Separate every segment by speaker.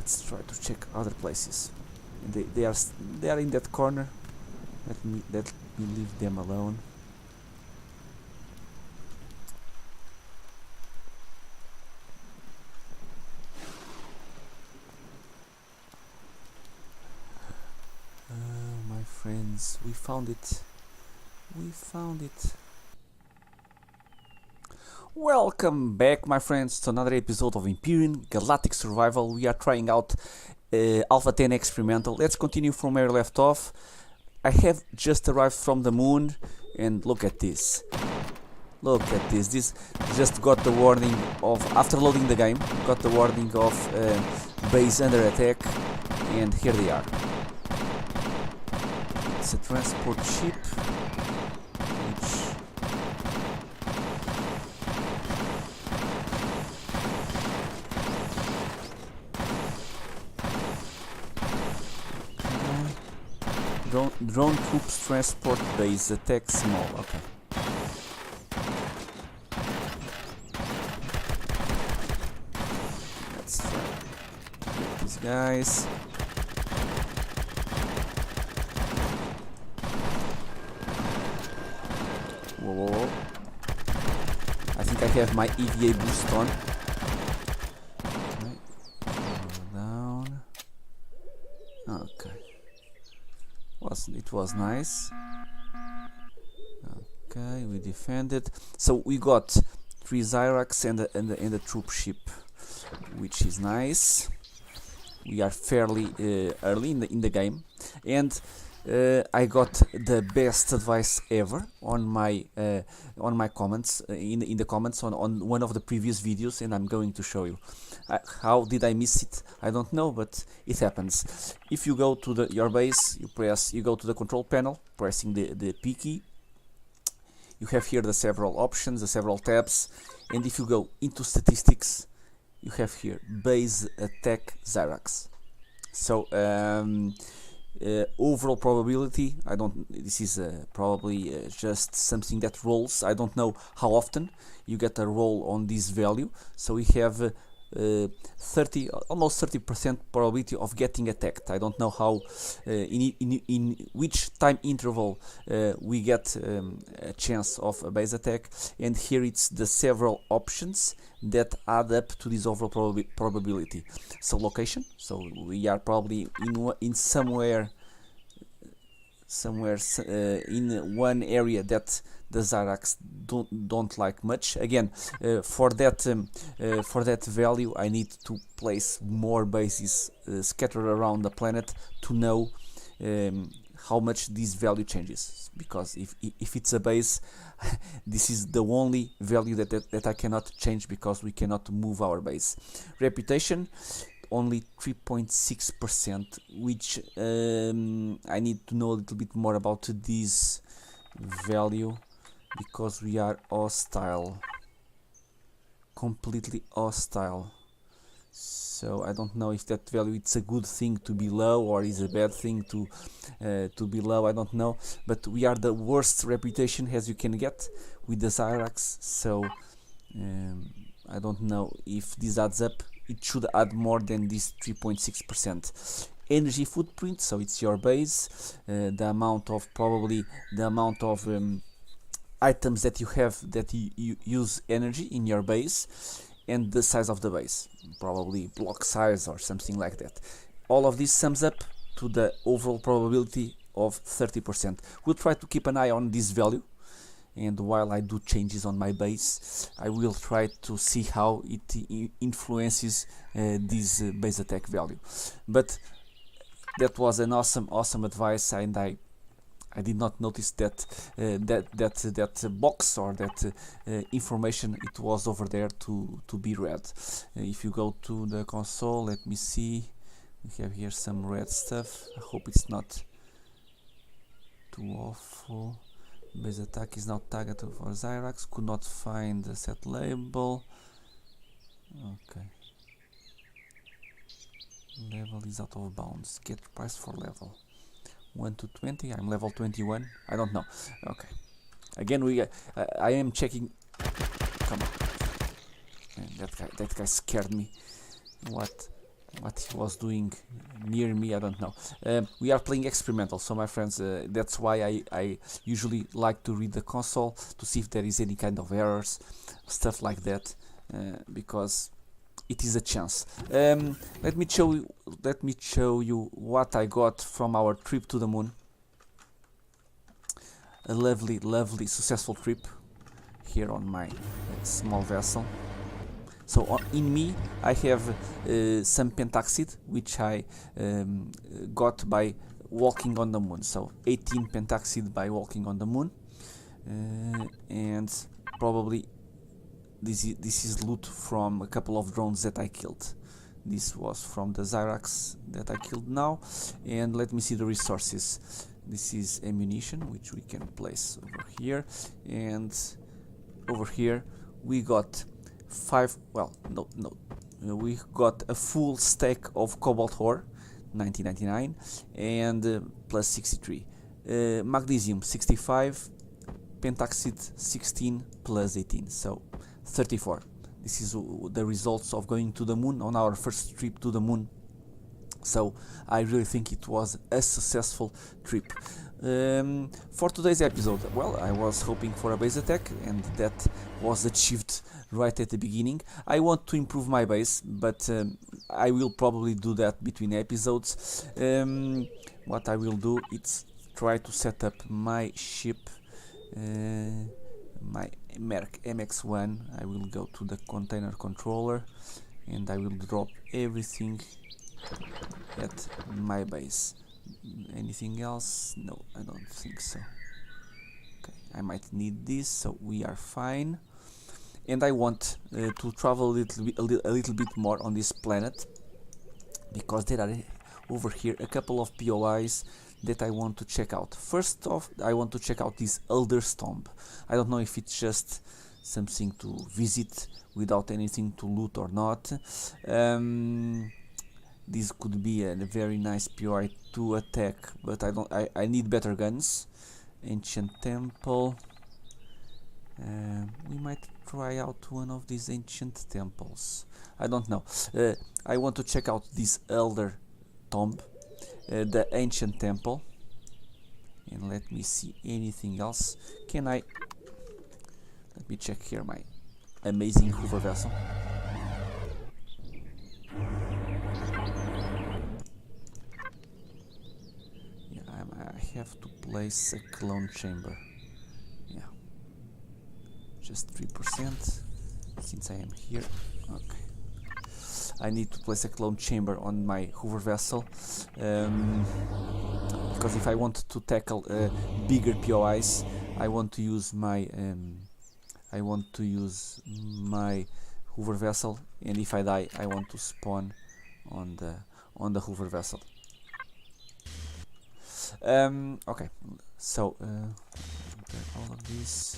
Speaker 1: Let's try to check other places. They are in that corner. Let me leave them alone. My friends, we found it. We found it. Welcome back, my friends, to another episode of Empyrion Galactic Survival. We are trying out Alpha 10 Experimental. Let's continue from where we left off. I have just arrived from the moon, and look at this. Look at this. This just got the warning of, after loading the game, got the warning of base under attack, and here they are. It's a transport ship, drone troops transport base attack small. Okay. Let's try to get these guys. Whoa. I think I have my EVA boost on. Okay. Go down. Okay. It was nice. Okay, we defended. So we got 3 Zyrax and the troop ship, which is nice. We are fairly early in the game, and I got the best advice ever on my comments in the comments on one of the previous videos, and I'm going to show you. How did I miss it? I don't know, but it happens. If you go to your base, you go to the control panel, pressing the P key. You have here the several options, the several tabs, and if you go into statistics, you have here base attack Zyrax. So overall probability, this is probably just something that rolls. I don't know how often you get a roll on this value, so we have almost 30% probability of getting attacked. I don't know how in which time interval we get a chance of a base attack, and here it's the several options that add up to this overall probability. So location, so we are probably in somewhere in one area that the Zyrax don't like much. Again, for that value, I need to place more bases scattered around the planet to know how much this value changes. Because if it's a base, this is the only value that I cannot change, because we cannot move our base. Reputation, only 3.6%, which I need to know a little bit more about this value, because we are hostile, completely hostile. So I don't know if that value it's a good thing to be low or is a bad thing to be low. I don't know, but we are the worst reputation as you can get with the Zyrax. So I don't know if this adds up. It should add more than this 3.6%. Energy footprint, so it's your base, the amount of items that you have that you use energy in your base, and the size of the base, probably block size or something like that. All of this sums up to the overall probability of 30%. We'll try to keep an eye on this value, and while I do changes on my base, I will try to see how it influences this base attack value. But that was an awesome advice, and I did not notice that that box or that information, it was over there to be read. If you go to the console, let me see, we have here some red stuff. I hope it's not too awful. Base attack is now targeted for Zyrax. Could not find the set label. Okay. Level is out of bounds. Get price for level 1 to 20. I'm level 21. I don't know. Okay. Again, I am checking. Come on. Man, that guy scared me. What what he was doing near me, I don't know. We are playing experimental, so my friends, that's why I usually like to read the console to see if there is any kind of errors, stuff like that, because it is a chance. Let me show you what I got from our trip to the moon. A lovely successful trip here on my small vessel. So in me I have some pentaxid, which I got by walking on the moon. So 18 pentaxid by walking on the moon, and probably this is loot from a couple of drones that I killed. This was from the Zyrax that I killed now. And let me see the resources. This is ammunition, which we can place over here, and over here we got we got a full stack of cobalt ore, 1999, and plus 63, magnesium 65, pentaxid 16 plus 18, so 34. This is the results of going to the moon on our first trip to the moon. So I really think it was a successful trip. For today's episode, well, I was hoping for a base attack, and that was achieved right at the beginning. I want to improve my base, but I will probably do that between episodes. What I will do is try to set up my ship, my Merc MX-1. I will go to the container controller and I will drop everything at my base. Anything else? No, I don't think so. Okay, I might need this, so we are fine. And I want to travel a little bit more on this planet, because there are over here a couple of POIs that I want to check out. First off, I want to check out this Elder's Tomb. I don't know if it's just something to visit without anything to loot or not. This could be a very nice POI to attack, but I need better guns. Ancient Temple. We might try out one of these ancient temples. I don't know. I want to check out this Elder Tomb, the ancient temple, and let me see anything else. Let me check here my amazing hover vessel. I have to place a clone chamber. Yeah, just 3% since I am here. Okay, I need to place a clone chamber on my hover vessel, because if I want to tackle bigger POIs, I want to use my hover vessel, and if I die, I want to spawn on the hover vessel. Okay, so all of this.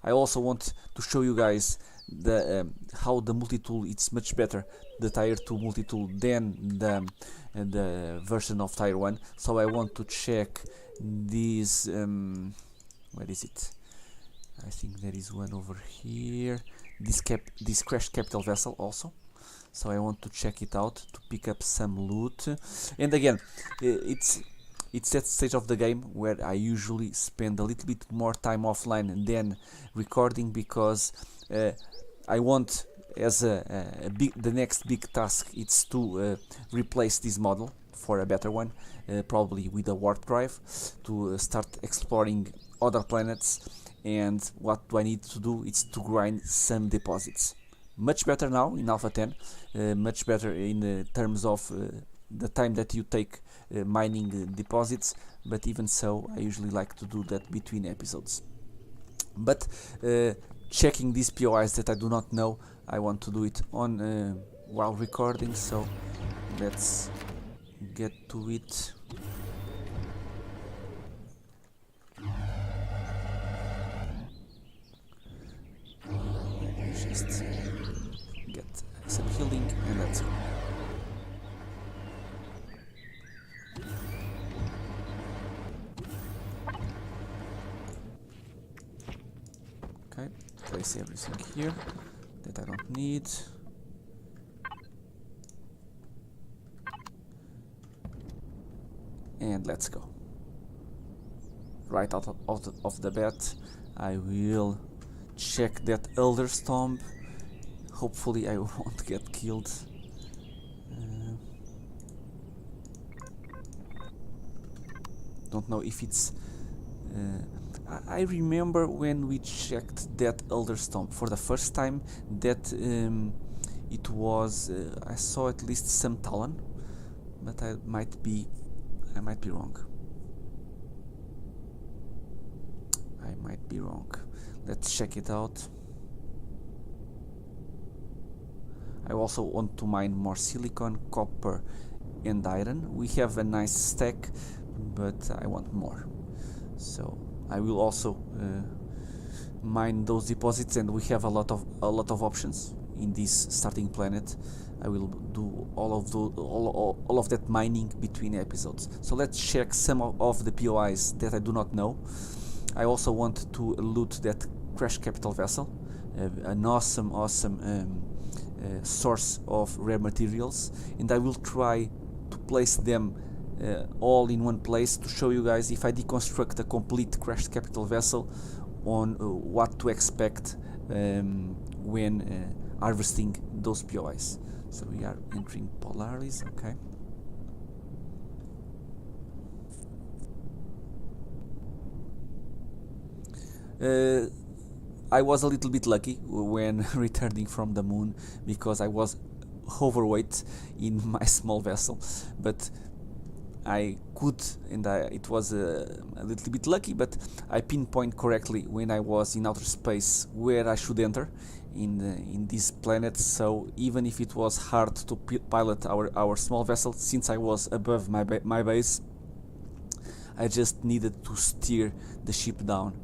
Speaker 1: I also want to show you guys the how the multi-tool is much better, the tier 2 multi-tool, than the version of tier 1. So I want to check this. Where is it? I think there is one over here. This crashed capital vessel also. So I want to check it out to pick up some loot. And again, it's that stage of the game where I usually spend a little bit more time offline than recording, because I want, as the next big task, it's to replace this model for a better one, probably with a warp drive, to start exploring other planets. And what do I need to do? It's to grind some deposits. Much better now in Alpha 10, much better in terms of the time that you take mining deposits, but even so, I usually like to do that between episodes. But checking these POIs that I do not know, I want to do it on while recording, so let's get to it. Just get some healing and let's go. Okay, place everything here. that I don't need. And let's go. Right out of the bat, I will check that Elder Stomp. Hopefully I won't get killed. Don't know if it's... I remember when we checked that Elder Stomp for the first time that it was... I saw at least some Talon, but I might be wrong. I might be wrong. Let's check it out. I also want to mine more silicon, copper and iron. We have a nice stack, but I want more. So I will also mine those deposits, and we have a lot of options in this starting planet. I will do all of that mining between episodes. So let's check some of the POIs that I do not know. I also want to loot that crash capital vessel, an awesome source of rare materials, and I will try to place them all in one place to show you guys if I deconstruct a complete crash capital vessel on what to expect when harvesting those POIs. So we are entering Polaris, okay. I was a little bit lucky when returning from the moon because I was overweight in my small vessel, but I could, and it was a little bit lucky, but I pinpoint correctly when I was in outer space where I should enter in this planet. So even if it was hard to pilot our small vessel, since I was above my base, I just needed to steer the ship down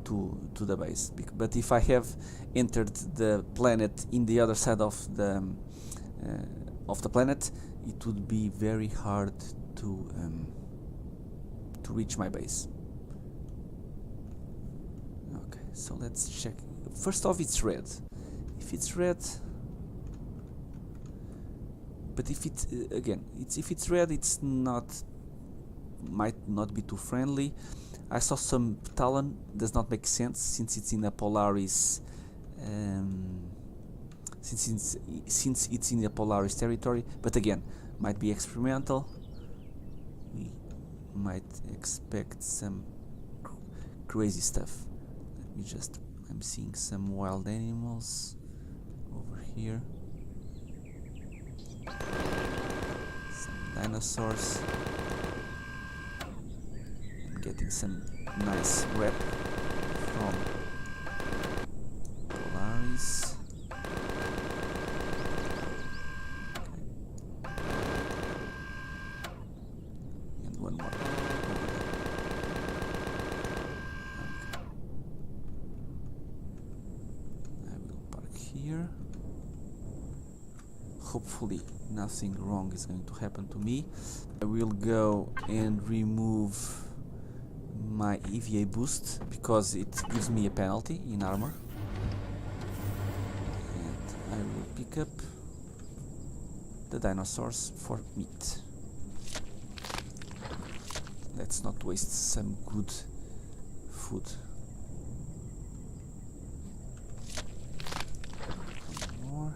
Speaker 1: to the base. But if I have entered the planet in the other side of the planet, it would be very hard to reach my base. Okay, so let's check. First off, it's red. If it's red, but if it's if it's red, it's might not be too friendly. I saw some Talon. Does not make sense since it's in a Polaris. Since it's in the Polaris territory, but again, might be experimental. We might expect some crazy stuff. Let me just... I'm seeing some wild animals over here. Some dinosaurs. I'm getting some nice rep from Polaris. One more. Okay. I will park here. Hopefully nothing wrong is going to happen to me. I will go and remove my EVA boost because it gives me a penalty in armor. And I will pick up the dinosaurs for meat. Let's not waste some good food. One more.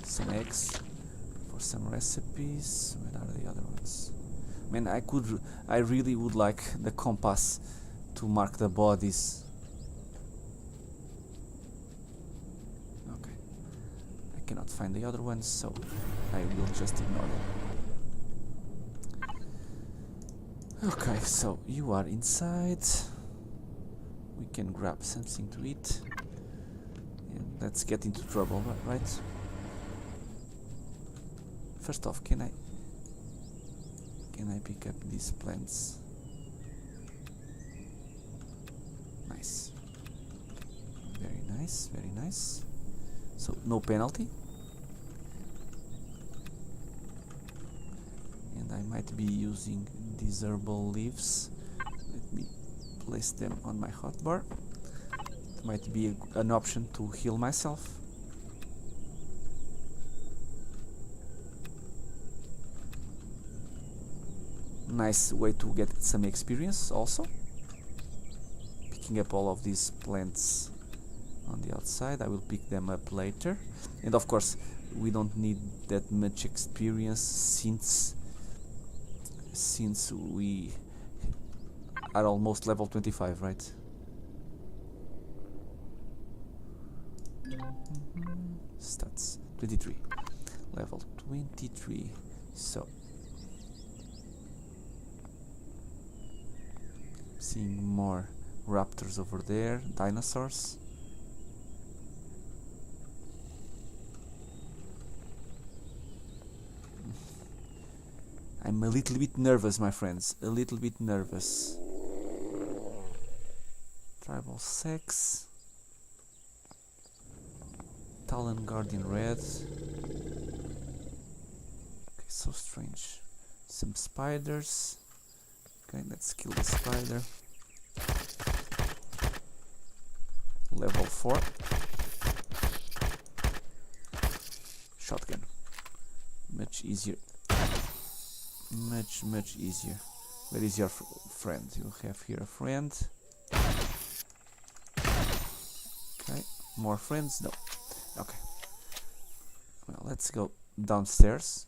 Speaker 1: Some eggs for some recipes. Where are the other ones? Man, I really would like the compass to mark the bodies. Cannot find the other ones, so I will just ignore them. Okay, so you are inside. We can grab something to eat and let's get into trouble, right? First off, can I pick up these plants? Nice. Very nice, very nice. So no penalty, and I might be using these herbal leaves. Let me place them on my hotbar. It might be an option to heal myself. Nice way to get some experience also. Picking up all of these plants on the outside. I will pick them up later. And of course, we don't need that much experience since we are almost level 25, right? Stats 23, level 23. So seeing more raptors over there, dinosaurs. I'm a little bit nervous, my friends, a little bit nervous. Tribal sex. Talon Guardian Red. Okay, so strange. Some spiders. Okay, let's kill the spider. Level 4. Shotgun. Much easier. Much easier. Where is your friend? You have here a friend. Okay, more friends? No. Okay. Well, let's go downstairs.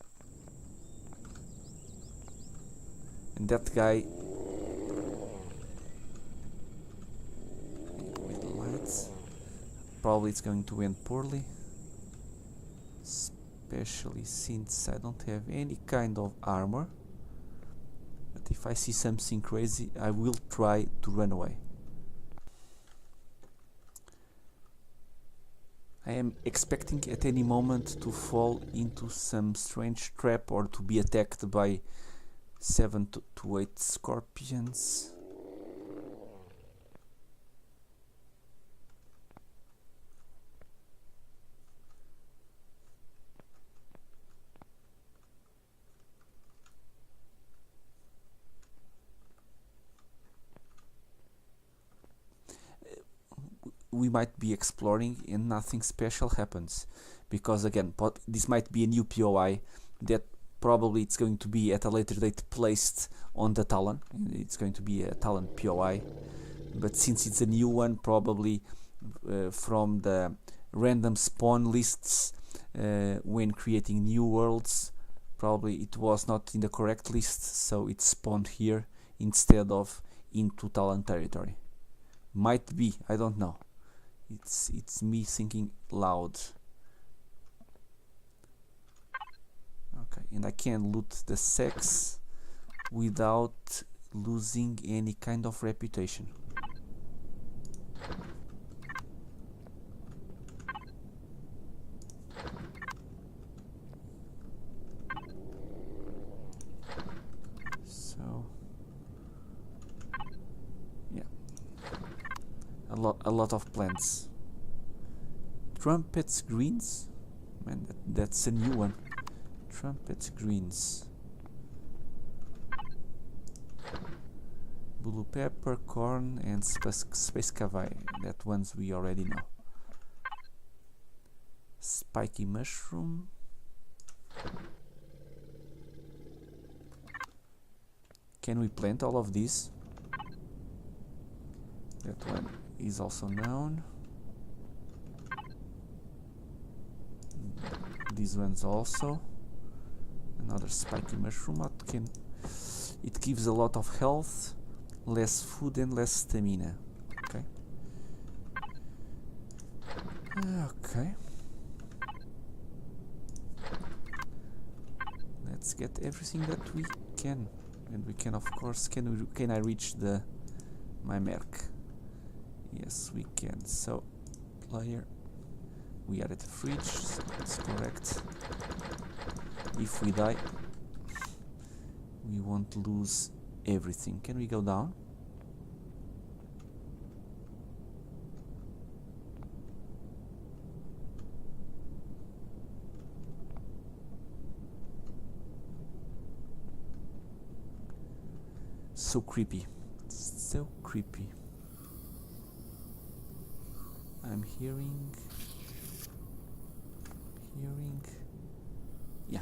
Speaker 1: And that guy with the lights. Probably it's going to end poorly. Especially since I don't have any kind of armor. But if I see something crazy, I will try to run away. I am expecting at any moment to fall into some strange trap or to be attacked by 7 to 8 scorpions. We might be exploring and nothing special happens, because again this might be a new POI that probably it's going to be at a later date placed on the Talon. It's going to be a Talon POI, but since it's a new one, probably from the random spawn lists when creating new worlds, probably it was not in the correct list, so it spawned here instead of into Talon territory. Might be, I don't know. It's me thinking loud. Okay, and I can loot the sex without losing any kind of reputation. So yeah, a lot of plants. Trumpets greens, man, that's a new one. Trumpets greens. Blue pepper, corn, and space caviar. That ones we already know. Spiky mushroom. Can we plant all of these? That one is also known. These ones also. Another spiky mushroom. It gives a lot of health, less food and less stamina. Okay. Okay. Let's get everything that we can, and we can, of course. Can I reach my merc? Yes, we can. So, player, we are at the fridge. So that's correct. If we die, we won't lose everything. Can we go down? So creepy. So creepy. I'm hearing. Yeah,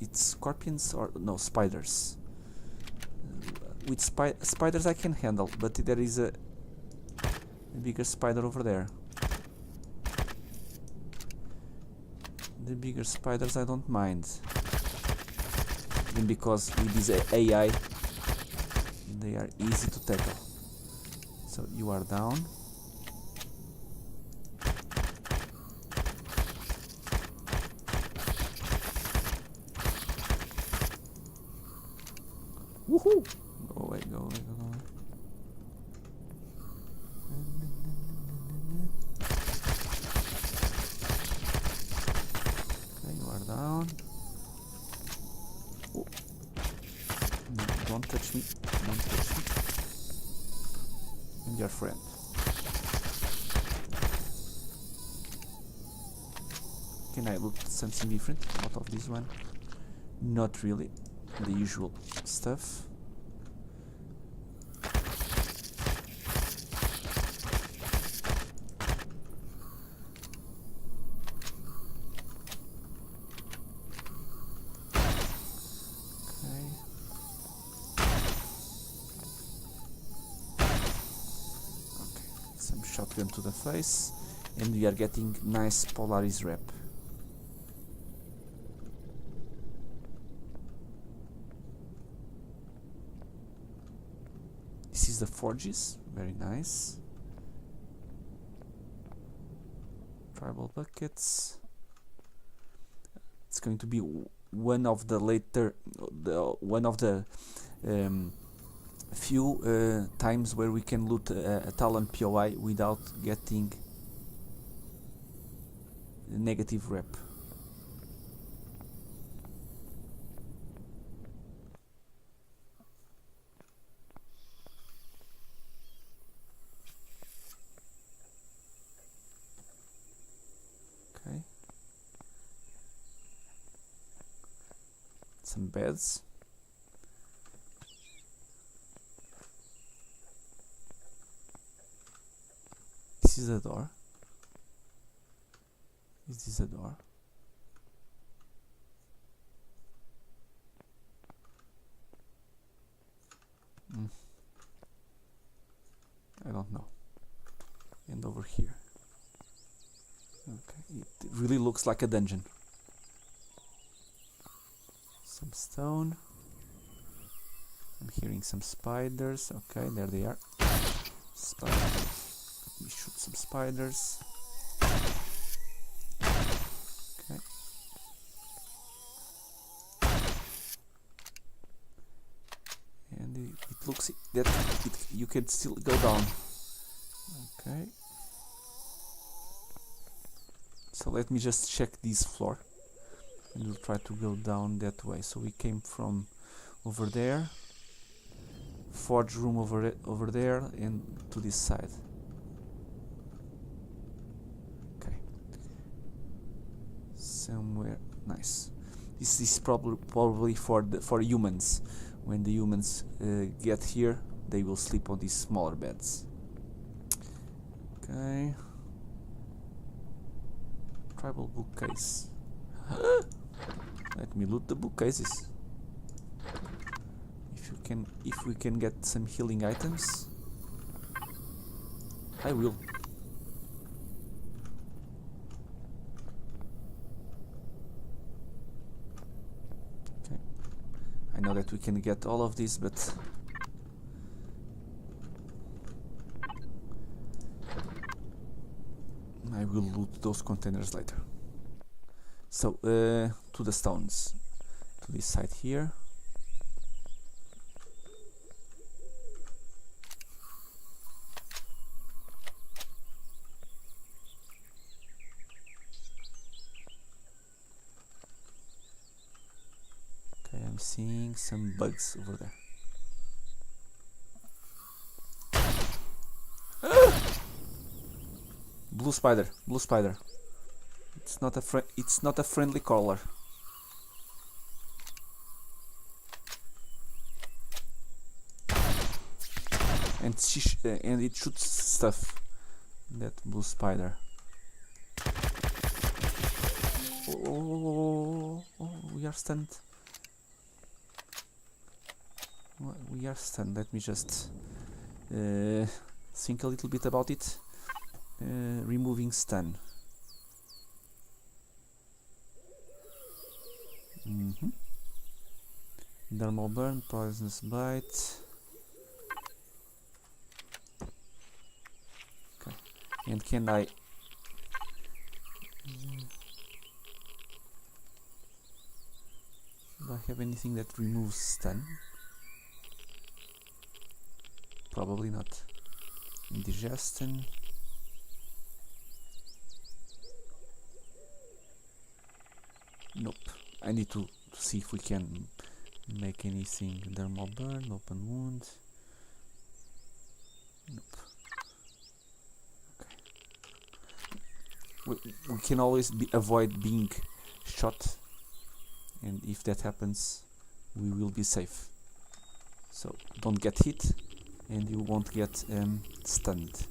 Speaker 1: it's scorpions or no spiders. With spiders I can handle, but there is a bigger spider over there. The bigger spiders I don't mind. Even because with this AI they are easy to tackle. So you are down. Woohoo! Go away, go away, go away. Okay, you are down. Oh. No, don't touch me. Don't touch me. And your friend. Can I look something different out of this one? Not really. The usual stuff. Some shotgun to the face, and we are getting nice Polaris rep. This is the forges, very nice. Tribal buckets. It's going to be one of the few times where we can loot a Talon POI without getting a negative rep. Okay. Some beds. This is a door. Is this a door? I don't know. And over here. Okay, it really looks like a dungeon. Some stone. I'm hearing some spiders. Okay, there they are. Spiders. Let me shoot some spiders. Okay. And it looks that you can still go down. Okay. So let me just check this floor. And we'll try to go down that way. So we came from over there. Forge room over there and to this side. Somewhere nice. This is probably for humans. When the humans get here, they will sleep on these smaller beds. Okay. Tribal bookcase. Let me loot the bookcases. If we can get some healing items, I will. I know that we can get all of these, but I will loot those containers later. So, to the stones, to this side here. I'm seeing some bugs over there. Ah! Blue spider, blue spider. It's not a friendly caller. and and it shoots stuff. That blue spider. Oh, we are stunned. We are stunned. Let me just think a little bit about it. Removing stun. Thermal burn, poisonous bite. Okay. And can I? Do I have anything that removes stun? Probably not. Indigestion. Nope. I need to see if we can make anything. Thermal burn, open wound. Nope. Okay. We can always avoid being shot, and if that happens, we will be safe. So don't get hit, and you won't get stunned.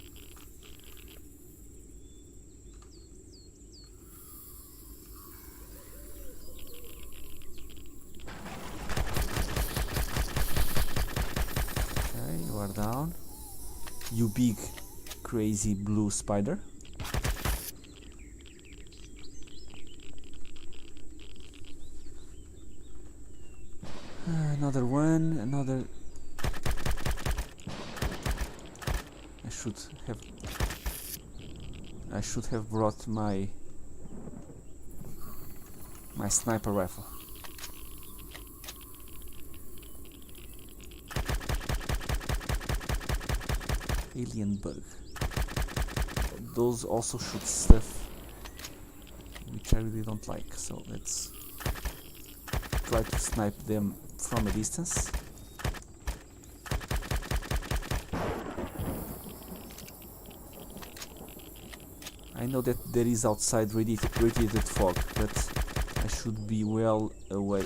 Speaker 1: You are down. You big crazy blue spider. Another one, another. I should have brought my sniper rifle. Alien bug. Those also shoot stuff which I really don't like, so let's try to snipe them from a distance. I know that there is outside radiated fog, but I should be well away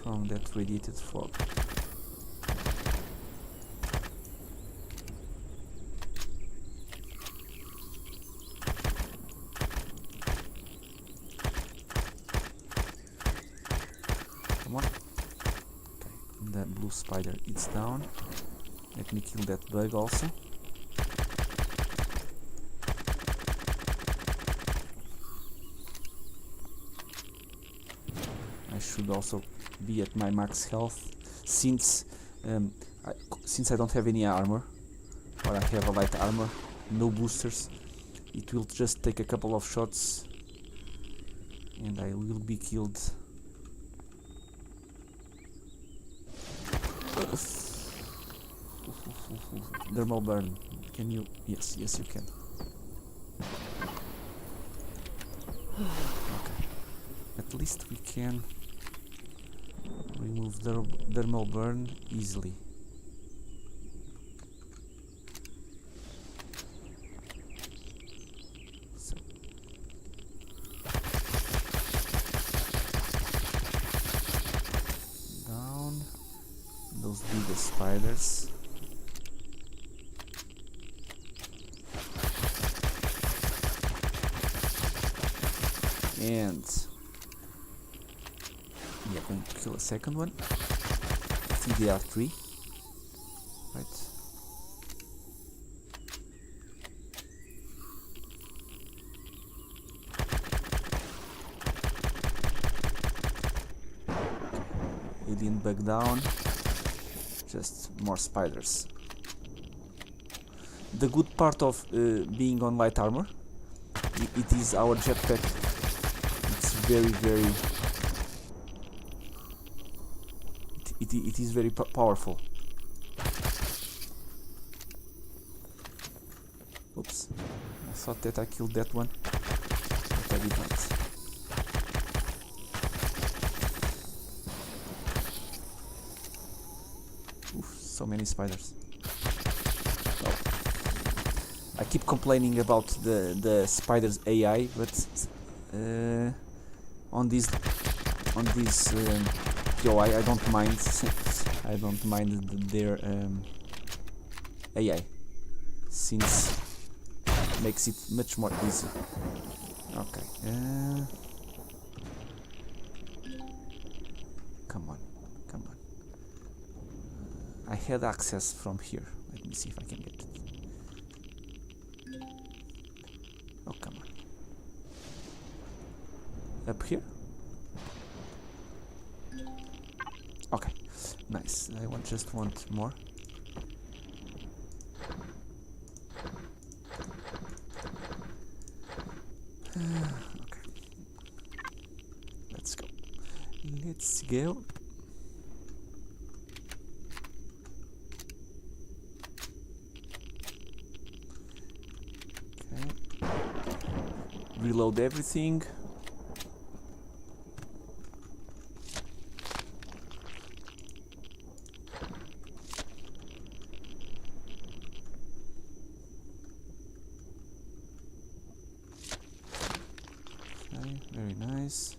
Speaker 1: from that radiated fog. Come on. Okay, that blue spider is down. Let me kill that bug also. I should also be at my max health, since I don't have any armor, or I have a light armor, no boosters. It will just take a couple of shots and I will be killed. Thermal burn. Can you? Yes, you can. Okay. At least we can remove thermal burn easily. So. Down those biggest spiders. And we are going to kill a second one. TDR3. Right. Alien bug down. Just more spiders. The good part of being on light armor, it is our jetpack. It's very it is very powerful. Oops, I thought that I killed that one, but I did not. Oof, so many spiders. Oh. I keep complaining about the spiders AI, but on this POI I don't mind. I don't mind their AI, since makes it much more easy. Okay. Come on, come on. I had access from here. Let me see if I can get it. Oh, come on. Up here? Okay, nice. I just want more. Okay. Let's go. Let's go. Okay. Reload everything. Okay, very nice.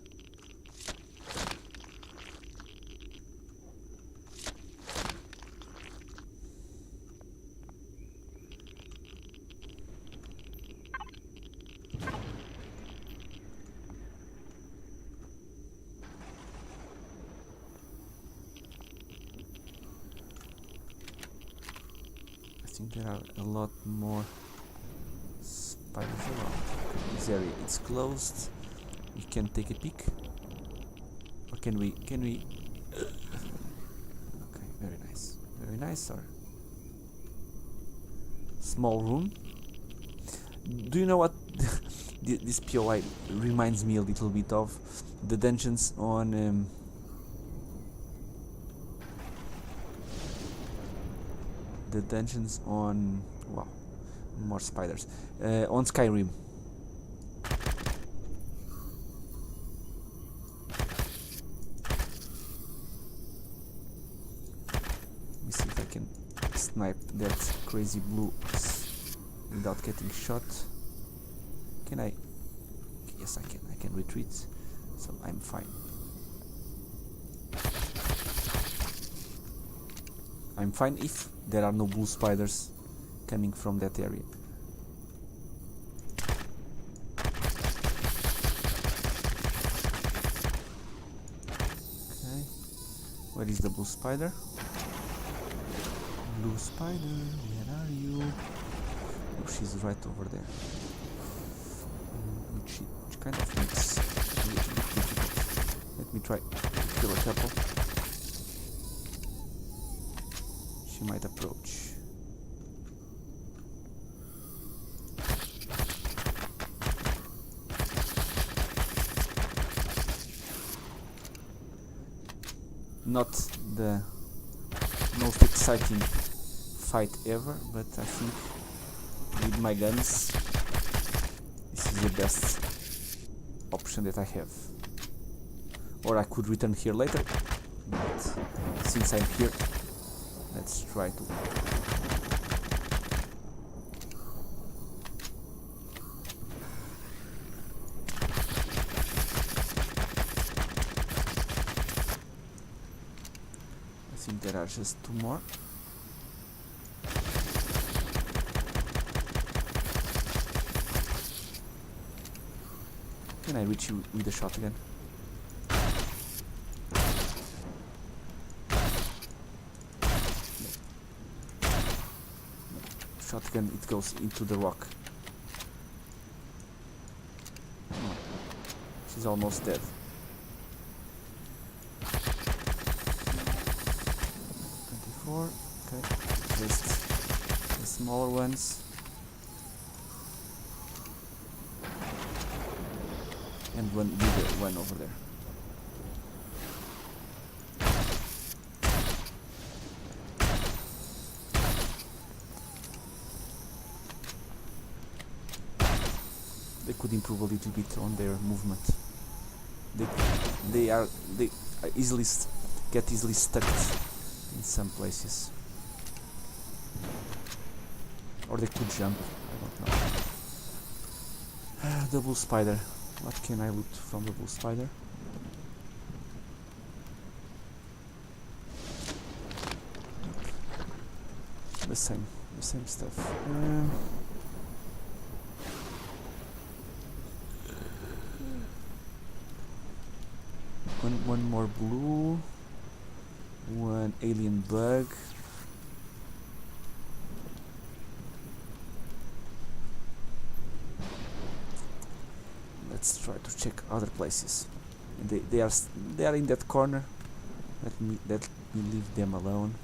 Speaker 1: I think there are a lot more spiders around. This area it's closed. We can take a peek. Or can we? Okay, very nice. Very nice. Or small room. Do you know what this POI reminds me a little bit of? The dungeons on wow, more spiders on Skyrim. Let me see if I can snipe that crazy blue without getting shot. Can I? Yes, I can. I can retreat, so I'm fine. I'm fine if there are no blue spiders coming from that area. Okay, where is the blue spider? Blue spider, where are you? Oh, she's right over there. Which kind of makes it a little bit difficult. Let me try to kill a couple. She might approach. Not the most exciting fight ever, but I think with my guns this is the best option that I have. Or I could return here later, but since I'm here, let's try to. I think there are just two more. Can I reach you with a shot again? Shotgun, it goes into the rock. She's almost dead. 24. Okay, just the smaller ones. And one bigger one over there. They could improve a little bit on their movement. They easily get easily stuck in some places, or they could jump. I don't know. The blue spider. What can I loot from the blue spider? same stuff. One more blue, one alien bug. Let's try to check other places. They are in that corner. Let me leave them alone.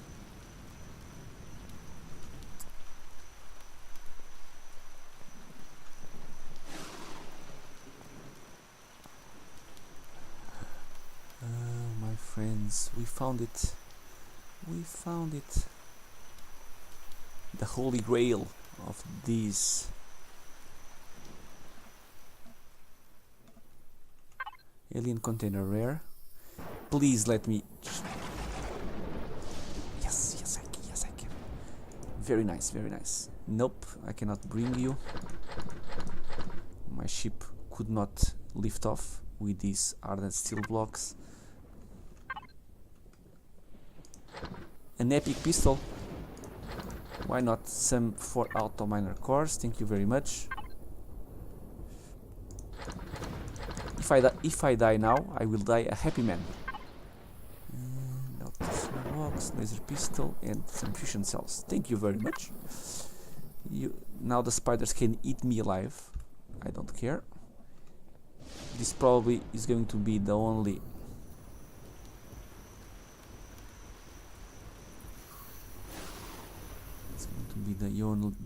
Speaker 1: My friends, we found it. We found it. The holy grail of these. Alien container rare. Please let me. Yes, I can. Very nice, very nice. Nope, I cannot bring you. My ship could not lift off with these ardent steel blocks. An epic pistol. Why not some 4 auto miner cores? Thank you very much. If I die now, I will die a happy man. Box, laser pistol, and some fusion cells. Thank you very much. Now the spiders can eat me alive. I don't care. This probably is going to be the only. It's going to be the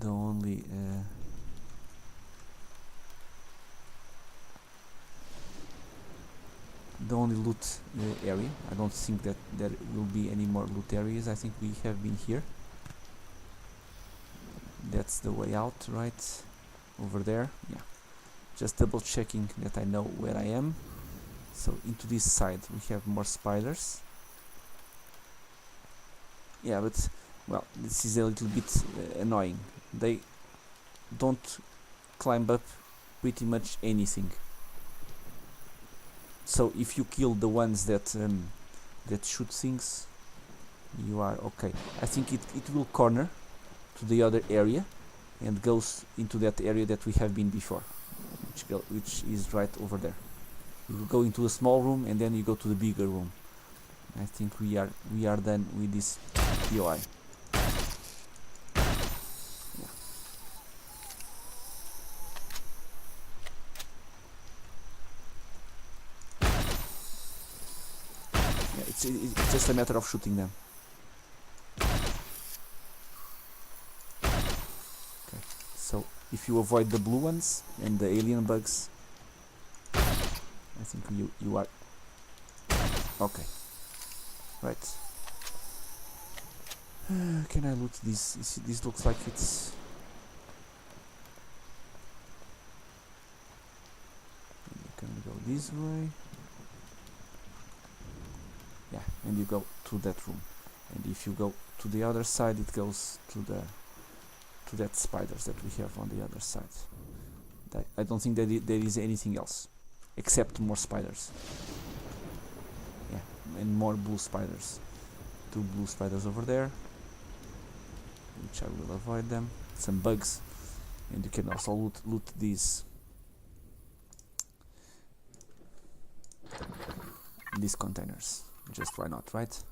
Speaker 1: only. The only loot area. I don't think that there will be any more loot areas. I think we have been here. That's the way out, right? Over there. Yeah. Just double checking that I know where I am. So into this side we have more spiders. Yeah, but well, this is a little bit annoying. They don't climb up pretty much anything. So if you kill the ones that shoot things, you are okay. I think it will corner to the other area and goes into that area that we have been before, which is right over there. You will go into a small room and then you go to the bigger room. I think we are done with this POI. It's just a matter of shooting them. Okay, so if you avoid the blue ones and the alien bugs, I think you are okay. Right. Can I loot this? This looks like it's. You can go this way. Yeah, and you go to that room, and if you go to the other side, it goes to that spiders that we have on the other side. I don't think that there is anything else except more spiders. Yeah, and more blue spiders. 2 blue spiders over there, which I will avoid them. Some bugs, and you can also loot these containers. Just why not, right?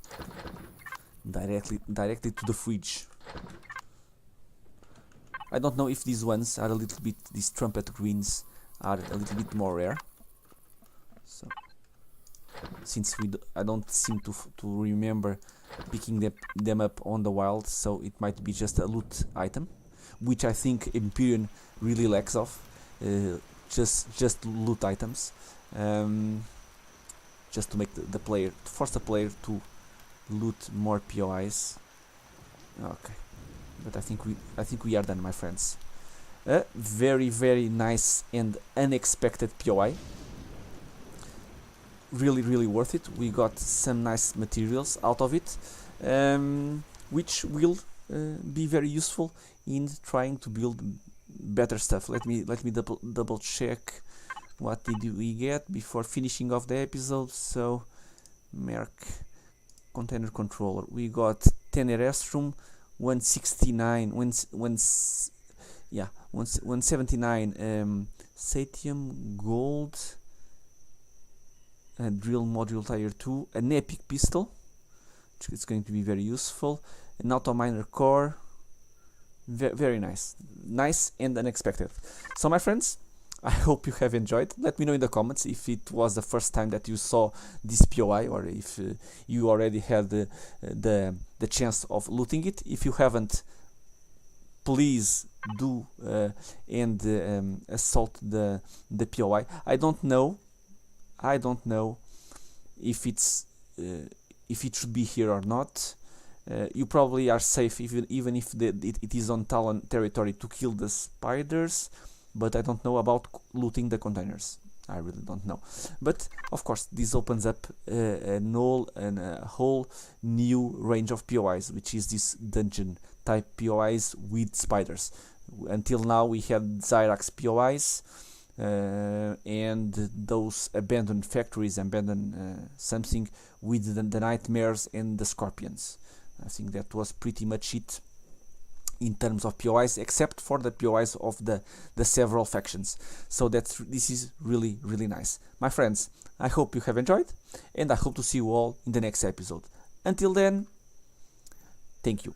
Speaker 1: Directly to the fridge. I don't know if these ones are a little bit. These trumpet greens are a little bit more rare. So, since I don't seem to remember picking them up on the wild, so it might be just a loot item, which I think Empyrion really lacks of. Just loot items. Just to make the player, to force the player to loot more POIs. Okay, but I think we are done, my friends. Very nice and unexpected POI. Really worth it. We got some nice materials out of it, which will be very useful in trying to build better stuff. Let me double check. What did we get before finishing off the episode? So, Merc container controller. We got 10 restroom, 169, yeah, 179 Satium Gold, Drill Module Tire 2, an Epic Pistol, which is going to be very useful, an Auto Miner Core. Very nice and unexpected. So my friends, I hope you have enjoyed. Let me know in the comments if it was the first time that you saw this POI, or if you already had the chance of looting it. If you haven't, please do and assault the POI. I don't know if it's if it should be here or not. You probably are safe even if it is on Talon territory to kill the spiders, but I don't know about looting the containers. I really don't know. But of course, this opens up a whole new range of POIs, which is this dungeon type POIs with spiders. Until now we had Xyrax POIs and those abandoned factories, abandoned something with the nightmares and the scorpions. I think that was pretty much it in terms of POIs, except for the POIs of the several factions. So this is really nice. My friends, I hope you have enjoyed, and I hope to see you all in the next episode. Until then, thank you.